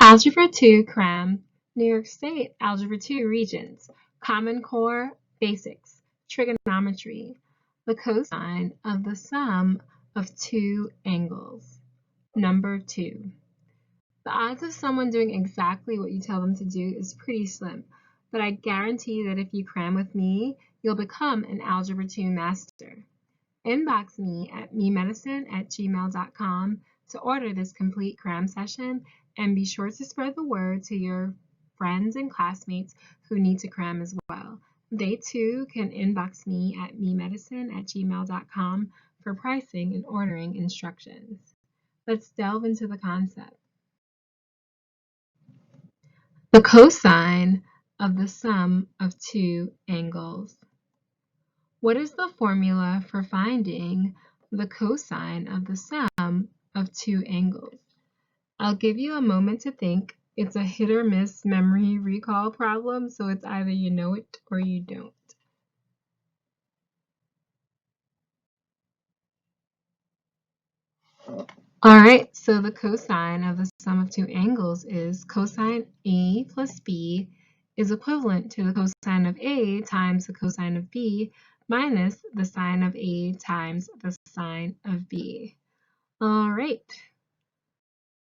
Algebra 2 Cram, New York State, Algebra 2 Regents, Common Core, Basics, Trigonometry, the cosine of the sum of two angles. Number 2. The odds of someone doing exactly what you tell them to do is pretty slim, but I guarantee that if you cram with me, you'll become an Algebra 2 master. Inbox me at memedicine@gmail.com to order this complete cram session, and be sure to spread the word to your friends and classmates who need to cram as well. They too can inbox me at memedicine@gmail.com for pricing and ordering instructions. Let's delve into the concept. The cosine of the sum of two angles. What is the formula for finding the cosine of the sum of two angles? I'll give you a moment to think. It's a hit or miss memory recall problem, so it's either you know it or you don't. All right, so the cosine of the sum of two angles is cosine A plus B is equivalent to the cosine of A times the cosine of B minus the sine of A times the sine of B. All right,